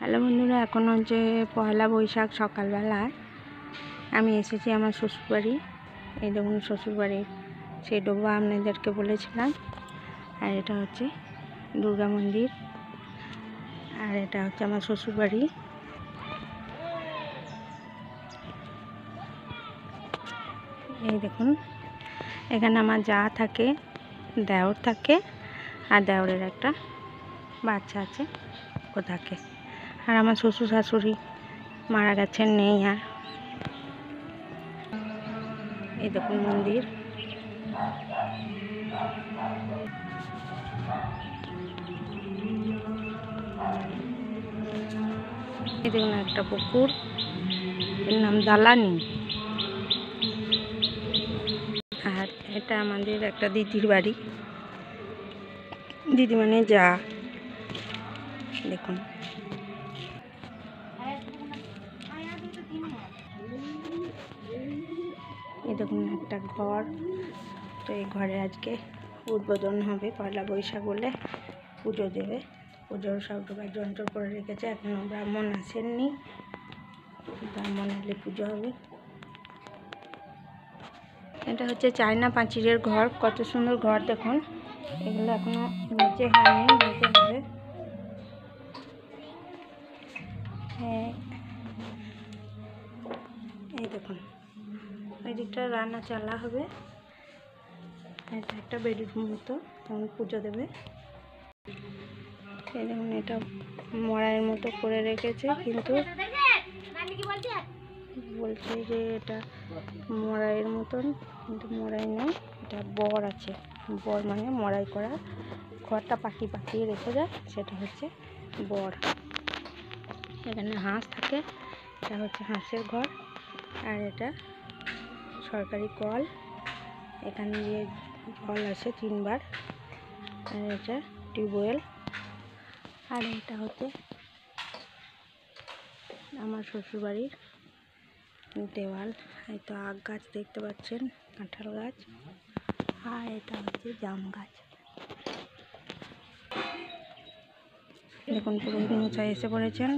Hello বন্ধুরা, এখন হচ্ছে পয়লা বৈশাখ। সকালবেলায় আমি এসেছি আমার শ্বশুরবাড়ি। এই দেখুন শ্বশুরবাড়ির সেই ডোবা আপনাদেরকে বলেছিলাম। আর এটা হচ্ছে দুর্গা মন্দির, আর এটা হচ্ছে আমার শ্বশুরবাড়ি। এই দেখুন, এখানে আমার যা থাকে, দেওর থাকে, আর দেওরের একটা বাচ্চা আছে, ও থাকে। আর আমার শ্বশুর শাশুড়ি মারা গেছেন, নেই আর। এই দেখুন মন্দির। এই দেখুন একটা পুকুর, এর নাম দালানি। আর এটা আমাদের একটা দিদির বাড়ি, দিদি মানে যা। দেখুন এই দেখুন একটা ঘর। তো এই ঘরে আজকে উদ্বোধন হবে, পয়লা বৈশাখ বলে পুজো দেবে। পুজোর সব ঢোকার যন্ত্র করে রেখেছে, এখনো ব্রাহ্মণ আসেননি। ব্রাহ্মণ এলে পুজো হবে। এটা হচ্ছে চায়না পাঁচিরের ঘর, কত সুন্দর ঘর দেখুন। এগুলো এখনো নিচে হয়নি, নিচে হবে। হ্যাঁ, এই দেখুন ওই দিকটা রান্না চালা হবে। এটা একটা বেডরুম মতো, তখন পুজো দেবে। এই দেখুন এটা মড়াইয়ের মতো করে রেখেছে, কিন্তু বলছে যে এটা মড়াইয়ের মতন, কিন্তু মড়াই নয়, এটা বর আছে। বর মানে মড়াই করা ঘরটা পাকিয়ে রেখে যায়, সেটা হচ্ছে বর। এখানে হাঁস থাকে, এটা হচ্ছে হাঁসের ঘর। আর এটা সরকারি কল, এখানে দিয়ে জল আসে 3 বার। আর এটা টিউবওয়েল। আর এটা হচ্ছে আমার শ্বশুরবাড়ির দেওয়াল। এই তো আগ গাছ দেখতে পাচ্ছেন, কাঁঠাল গাছ। আর এটা হচ্ছে জাম গাছ। দেখুন পুরোহিত মশাই এসে পড়েছেন,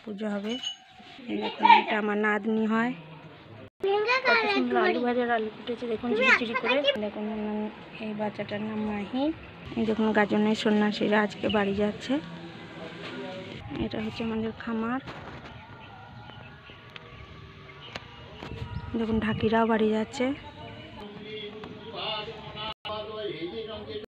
পুজো হবে। দেখুন এটা আমার নাতনি হয়, কত সুন্দর আলু ভাজার আলু ফুটেছে দেখুন, ঝিরিঝিরি করে। দেখুন এই বাচ্চাটার নাম মাহি। এই দেখুন গাজনের সন্ন্যাসীরা আজকে বাড়ি যাচ্ছে। এটা হচ্ছে আমাদের খামার। দেখুন ঢাকিরাও বাড়ি যাচ্ছে।